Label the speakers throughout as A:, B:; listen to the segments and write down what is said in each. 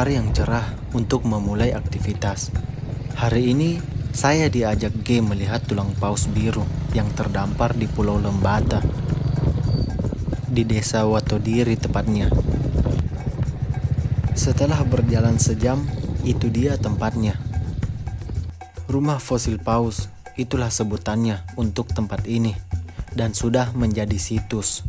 A: hari yang cerah untuk memulai aktivitas. Hari ini saya diajak G melihat tulang paus biru yang terdampar di Pulau Lembata, di desa Watodiri tepatnya. Setelah berjalan sejam, itu dia tempatnya. Rumah fosil paus, itulah sebutannya untuk tempat ini, dan sudah menjadi situs.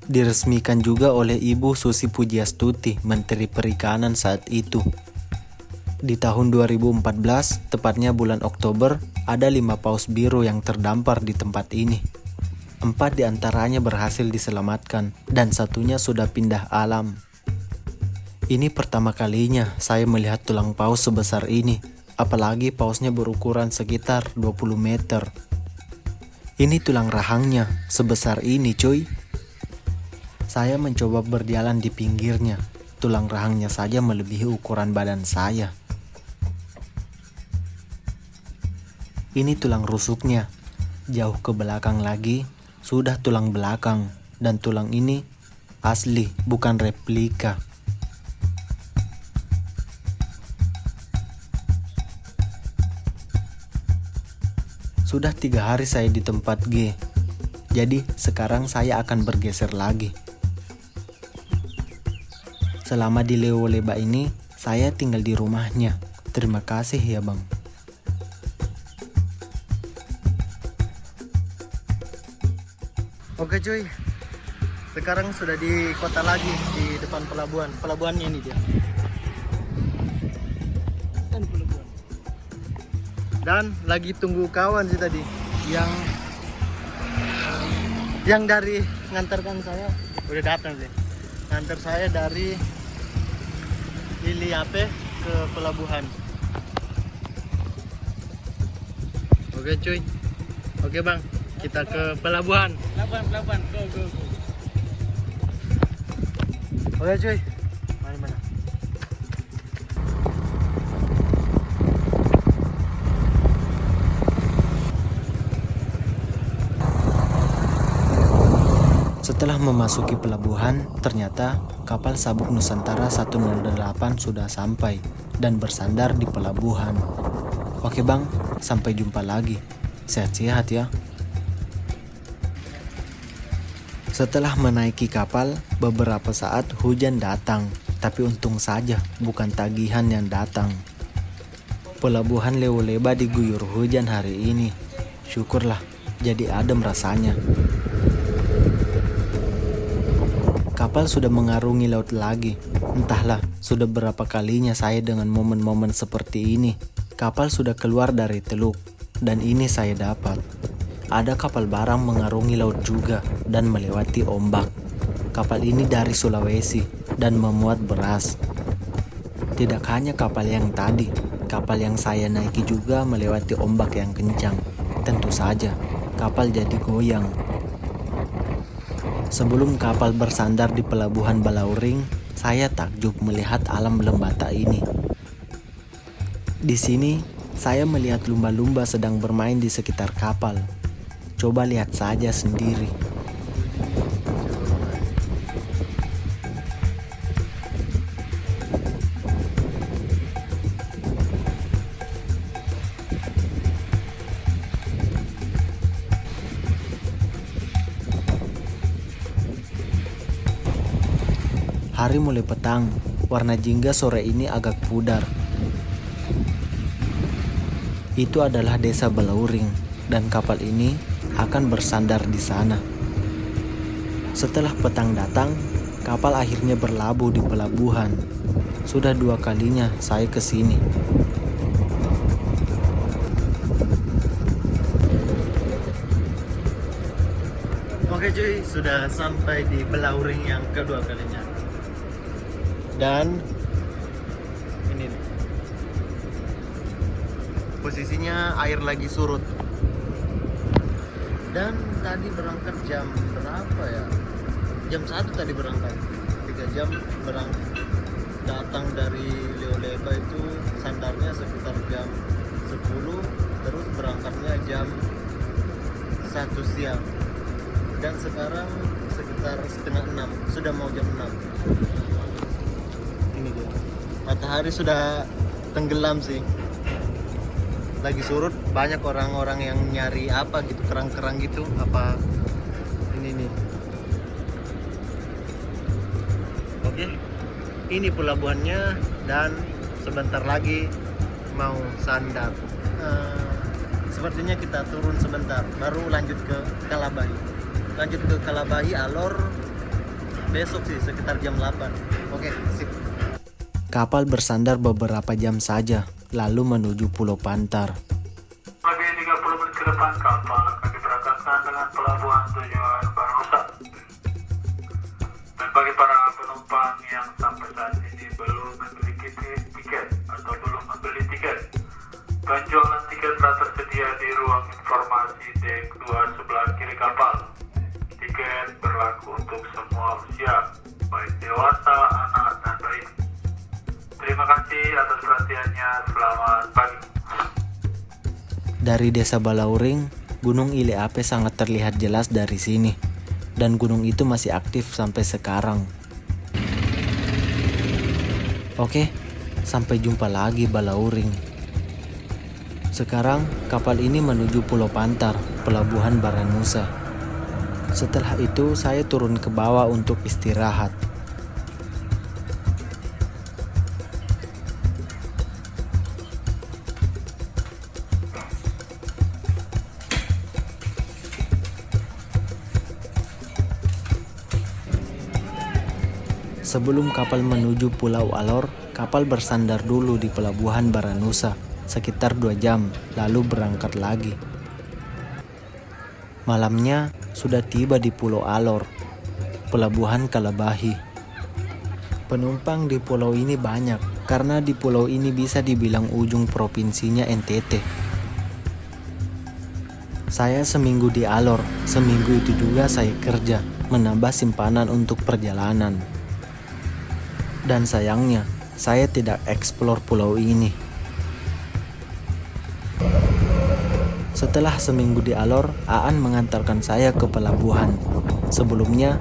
A: Diresmikan juga oleh Ibu Susi Pujiastuti, Menteri Perikanan saat itu. Di tahun 2014, tepatnya bulan Oktober, ada 5 paus biru yang terdampar di tempat ini. 4 diantaranya berhasil diselamatkan, dan satunya sudah pindah alam. Ini pertama kalinya saya melihat tulang paus sebesar ini, apalagi pausnya berukuran sekitar 20 meter. Ini tulang rahangnya, sebesar ini cuy. Saya mencoba berjalan di pinggirnya, tulang rahangnya saja melebihi ukuran badan saya. Ini tulang rusuknya, jauh ke belakang lagi, sudah tulang belakang, dan tulang ini asli, bukan replika. Sudah 3 hari saya di tempat G, jadi sekarang saya akan bergeser lagi. Selama di Leo-Leba ini, saya tinggal di rumahnya. Terima kasih ya bang. Oke cuy, sekarang sudah di kota lagi, di depan pelabuhan. Pelabuhannya ini dia. Dan lagi tunggu kawan sih tadi, yang dari ngantarkan saya udah datang sih. Ngantar saya dari Iliape ke pelabuhan. Oke cuy. Oke bang, kita ke pelabuhan. Pelabuhan, go. Oke cuy. Mana? Setelah memasuki pelabuhan, ternyata kapal Sabuk Nusantara 108 sudah sampai dan bersandar di pelabuhan. Oke bang, sampai jumpa lagi. Sehat-sehat ya. Setelah menaiki kapal, beberapa saat hujan datang, tapi untung saja bukan tagihan yang datang. Pelabuhan Leo-Leba diguyur hujan hari ini. Syukurlah, jadi adem rasanya. Kapal sudah mengarungi laut lagi. Entahlah, sudah berapa kalinya saya dengan momen-momen seperti ini. Kapal sudah keluar dari teluk, dan ini saya dapat. Ada kapal barang mengarungi laut juga dan melewati ombak. Kapal ini dari Sulawesi dan memuat beras. Tidak hanya kapal yang tadi, kapal yang saya naiki juga melewati ombak yang kencang. Tentu saja, kapal jadi goyang. Sebelum kapal bersandar di pelabuhan Balauring, saya takjub melihat alam Lembata ini. Di sini, saya melihat lumba-lumba sedang bermain di sekitar kapal. Coba lihat saja sendiri. Hari mulai petang, warna jingga sore ini agak pudar. Itu adalah desa Balauring, dan kapal ini akan bersandar di sana. Setelah petang datang, kapal akhirnya berlabuh di pelabuhan. Sudah 2 kalinya saya ke sini. Oke cuy, sudah sampai di Balauring yang kedua kalinya. Dan ini nih, posisinya air lagi surut. Dan tadi berangkat jam berapa ya? Jam 1 tadi berangkat. 3 jam datang dari Leo-Leba itu sandarnya sekitar jam 10, terus berangkatnya jam 1 siang. Dan sekarang sekitar setengah 6, sudah mau jam 6. Ini dia. Matahari sudah tenggelam sih. Lagi surut, banyak orang-orang yang nyari apa gitu, kerang-kerang gitu. Apa ini nih. Oke, ini pelabuhannya dan sebentar lagi mau sandar. Sepertinya kita turun sebentar, baru lanjut ke Kalabahi. Lanjut ke Kalabahi Alor besok sih sekitar jam 8. Oke, sip. Kapal bersandar beberapa jam saja, lalu menuju Pulau Pantar.
B: Lebih 30 menit ke depan kapal akan diberangkatkan dengan pelabuhan tujuan Barongsai. Dan bagi para penumpang yang sampai saat ini belum memiliki tiket atau belum membeli tiket, penjualan tiket telah tersedia di ruang informasi dek 2 sebelah kiri kapal. Tiket berlaku untuk semua usia, baik dewasa, anak, dan bayi. Terima kasih atas perhatiannya. Selamat pagi.
A: Dari desa Balauring, Gunung Ile Ape sangat terlihat jelas dari sini. Dan gunung itu masih aktif sampai sekarang. Oke, sampai jumpa lagi Balauring. Sekarang kapal ini menuju Pulau Pantar, pelabuhan Baranusa. Setelah itu saya turun ke bawah untuk istirahat. Sebelum kapal menuju Pulau Alor, kapal bersandar dulu di pelabuhan Baranusa sekitar 2 jam, lalu berangkat lagi. Malamnya sudah tiba di Pulau Alor, pelabuhan Kalabahi. Penumpang di pulau ini banyak karena di pulau ini bisa dibilang ujung provinsinya NTT. Saya seminggu di Alor, seminggu itu juga saya kerja menambah simpanan untuk perjalanan. Dan sayangnya, saya tidak eksplor pulau ini. Setelah seminggu di Alor, Aan mengantarkan saya ke pelabuhan. Sebelumnya,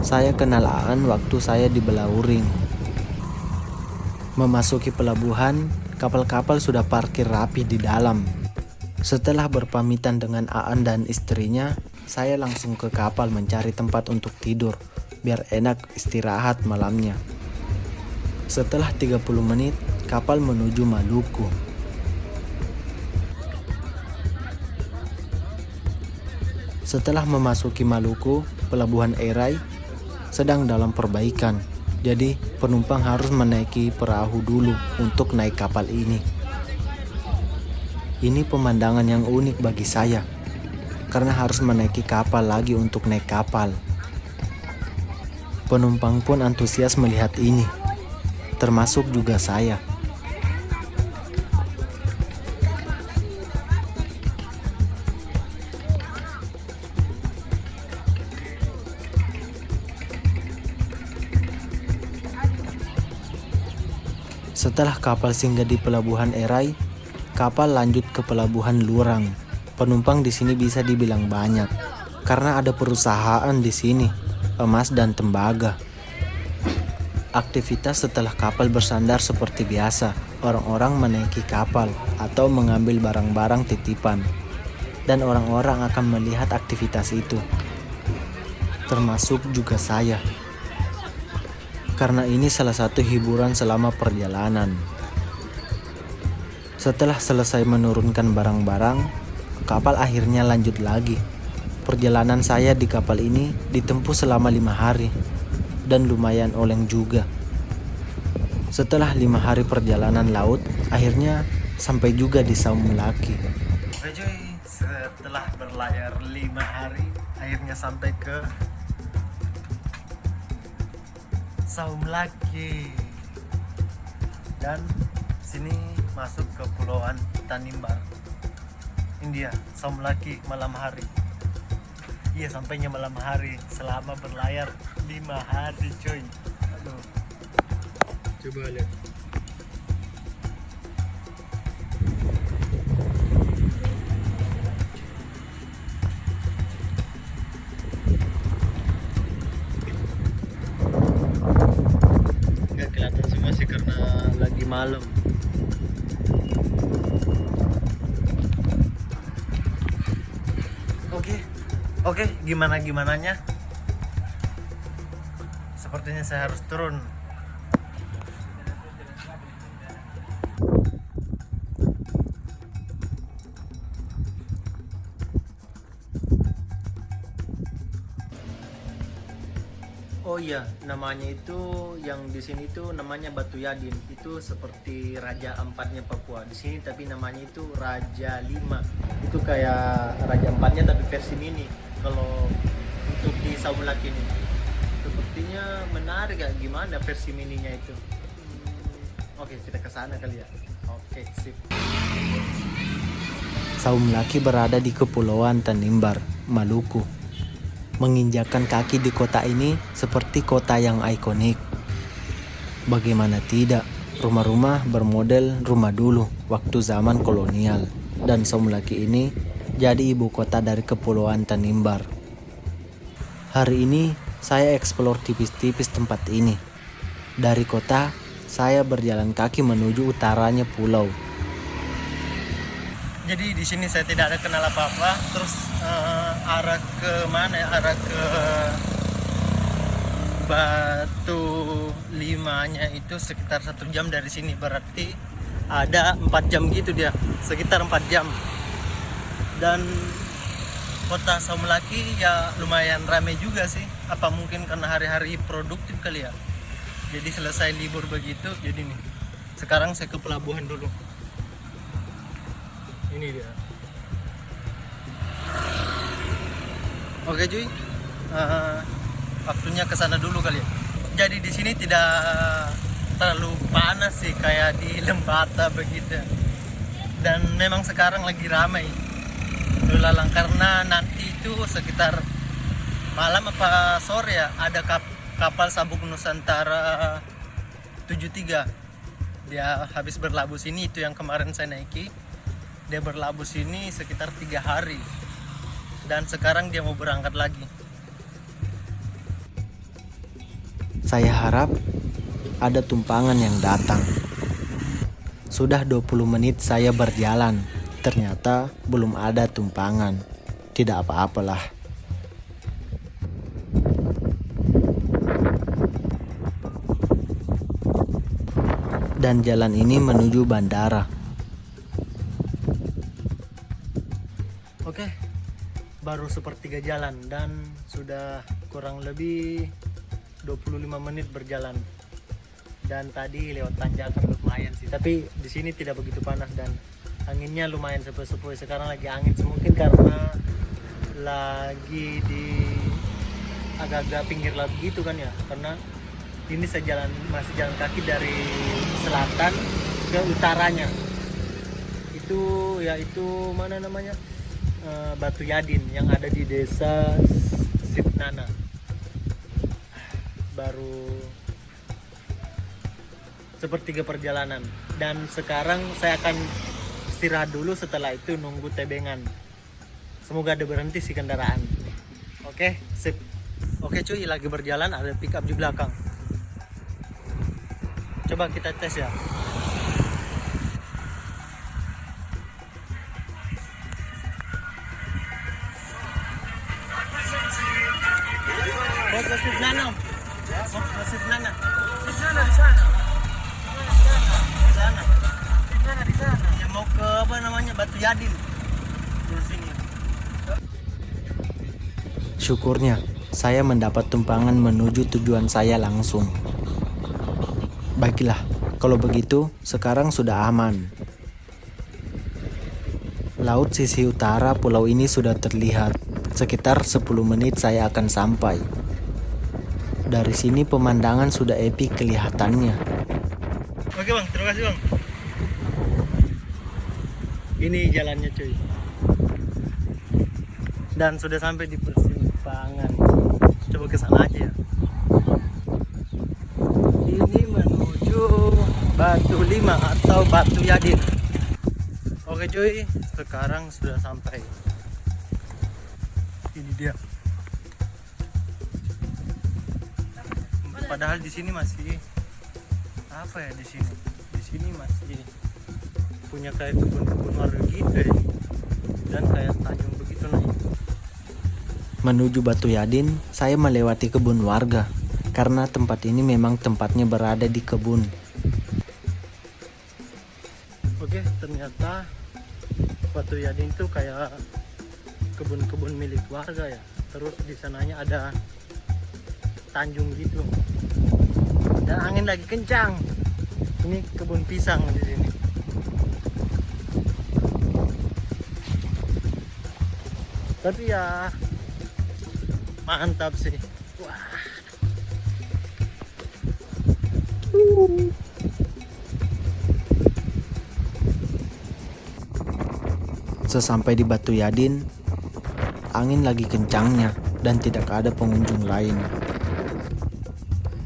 A: saya kenal Aan waktu saya di Balauring. Memasuki pelabuhan, kapal-kapal sudah parkir rapi di dalam. Setelah berpamitan dengan Aan dan istrinya, saya langsung ke kapal mencari tempat untuk tidur, biar enak istirahat malamnya. Setelah 30 menit, kapal menuju Maluku. Setelah memasuki Maluku, pelabuhan Erai sedang dalam perbaikan. Jadi, penumpang harus menaiki perahu dulu untuk naik kapal ini. Ini pemandangan yang unik bagi saya, karena harus menaiki kapal lagi untuk naik kapal. Penumpang pun antusias melihat ini, termasuk juga saya. Setelah kapal singgah di pelabuhan Erai, kapal lanjut ke pelabuhan Lurang. Penumpang di sini bisa dibilang banyak, karena ada perusahaan di sini, emas dan tembaga. Aktivitas setelah kapal bersandar seperti biasa, orang-orang menaiki kapal atau mengambil barang-barang titipan, dan orang-orang akan melihat aktivitas itu, termasuk juga saya, karena ini salah satu hiburan selama perjalanan. Setelah selesai menurunkan barang-barang, kapal akhirnya lanjut lagi. Perjalanan saya di kapal ini ditempuh selama 5 hari. Dan lumayan oleng juga. Setelah 5 hari perjalanan laut, akhirnya sampai juga di Saum Melaki. Setelah berlayar 5 hari, akhirnya sampai ke Saum Melaki. Dan sini masuk ke Pulauan Tanimbar, India. Saum Melaki malam hari. Iya, sampainya malam hari selama berlayar 5 hari coy. Aduh. Coba lihat. Nggak kelihatan semua sih karena lagi malam. Oke, gimananya? Sepertinya saya harus turun. Oh iya, namanya itu yang di sini itu namanya Batu Yadin. Itu seperti Raja Empatnya Papua. Di sini tapi namanya itu Raja 5. Itu kayak Raja Empatnya tapi versi mini. Kalau untuk di Saumulak ini, sepertinya menarik ya, gimana versi mininya itu. Oke, kita ke sana kali ya. Oke, sip. Saumulaki berada di Kepulauan Tanimbar, Maluku. Menginjakan kaki di kota ini seperti kota yang ikonik. Bagaimana tidak, rumah-rumah bermodel rumah dulu waktu zaman kolonial. Dan Saumulaki ini jadi ibu kota dari Kepulauan Tanimbar. Hari ini saya eksplor tipis-tipis tempat ini. Dari kota, saya berjalan kaki menuju utaranya pulau. Jadi di sini saya tidak ada kenal apa-apa. Terus arah ke mana ya? Arah ke Batu Limanya itu sekitar 1 jam dari sini. Berarti ada 4 jam gitu dia. Sekitar 4 jam. Dan kota Saumulaki ya lumayan ramai juga sih. Apa mungkin karena hari-hari produktif kali ya. Jadi selesai libur begitu. Jadi nih, sekarang saya ke pelabuhan dulu. Ini dia. Oke cuy, waktunya ke sana dulu kali ya. Jadi di sini tidak terlalu panas sih kayak di Lembata begitu. Dan memang sekarang lagi ramai lalang karena nanti itu sekitar malam apa sore ya ada kapal Sabuk Nusantara 73. Dia habis berlabuh sini, itu yang kemarin saya naiki. Dia berlabuh sini sekitar 3 hari dan sekarang dia mau berangkat lagi. Saya harap ada tumpangan yang datang. Sudah 20 menit saya berjalan, ternyata belum ada tumpangan. Tidak apa-apalah. Dan jalan ini menuju bandara. Oke, baru sepertiga jalan dan sudah kurang lebih 25 menit berjalan. Dan tadi lewat tanjakan lumayan sih, tapi di sini tidak begitu panas dan anginnya lumayan sepoi-sepoi. Sekarang lagi angin, mungkin karena lagi di agak-agak pinggir laut gitu kan ya. Karena ini masih jalan kaki dari selatan ke utaranya. Itu mana namanya? Batu Yadin yang ada di desa Sipnana. Baru sepertiga perjalanan dan sekarang saya akan istirahat dulu, setelah itu nunggu tebengan. Semoga ada berhenti si kendaraan. Oke, sip. Oke cuy, lagi berjalan ada pick up di belakang. Coba kita tes ya. Mau ke Sipnana? Mau ke Sipnana? Sipnana di sana. Di sana. Sipnana di sana. Ya mau ke apa namanya? Batu Yadin. Di sini. Syukurnya saya mendapat tumpangan menuju tujuan saya langsung. Baiklah, kalau begitu sekarang sudah aman. Laut sisi utara pulau ini sudah terlihat. Sekitar 10 menit saya akan sampai. Dari sini pemandangan sudah epik kelihatannya. Oke bang, terima kasih bang. Ini jalannya cuy. Dan sudah sampai di persimpangan. Coba ke sana aja ya. Ini menuju Batu 5 atau Batu Yadin. Oke cuy, sekarang sudah sampai. Ini dia. Padahal di sini masih apa ya di sini? Di
C: Sini masih punya kayak kebun-kebun warga gitu ya. Dan kayak tanjung begitu naik.
A: Menuju Batu Yadin, saya melewati kebun warga karena tempat ini memang tempatnya berada di kebun.
C: Oke, ternyata Batu Yadin itu kayak kebun-kebun milik warga ya. Terus di sananya ada tanjung gitu. Dan angin lagi kencang. Ini kebun pisang di sini. Tapi ya mantap sih. Wah.
A: Sesampai di Batu Yadin, angin lagi kencangnya dan tidak ada pengunjung lain.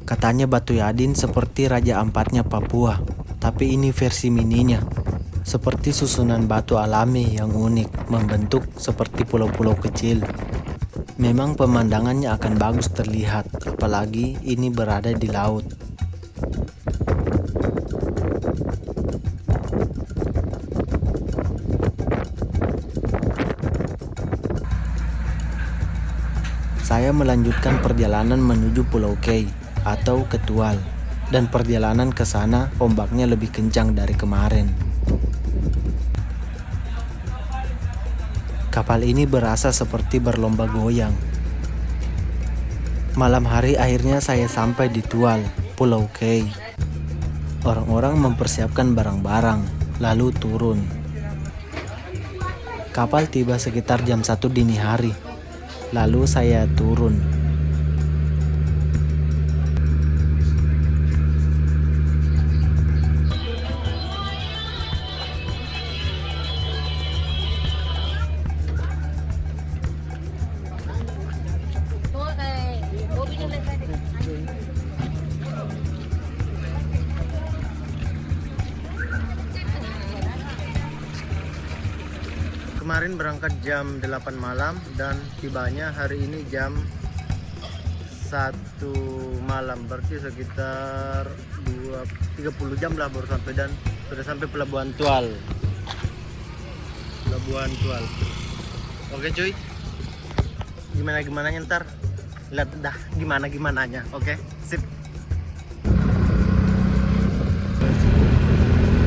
A: Katanya Batu Yadin seperti Raja Ampatnya Papua, tapi ini versi mininya. Seperti susunan batu alami yang unik, membentuk seperti pulau-pulau kecil. Memang pemandangannya akan bagus terlihat, apalagi ini berada di laut. Saya melanjutkan perjalanan menuju Pulau Kei atau Ketual, dan perjalanan ke sana ombaknya lebih kencang dari kemarin. Kapal ini berasa seperti berlomba goyang. Malam hari akhirnya saya sampai di Tual, Pulau Kei. Orang-orang mempersiapkan barang-barang, lalu turun. Kapal tiba sekitar jam 1 dini hari. Lalu saya turun.
C: Kemarin berangkat jam 8 malam dan tibanya hari ini jam 1 malam. Berarti sekitar 30 jam lah baru sampai dan sudah sampai Pelabuhan Tual. Pelabuhan Tual. Oke cuy. Gimana ntar lihat dah gimana gimananya. Oke, sip.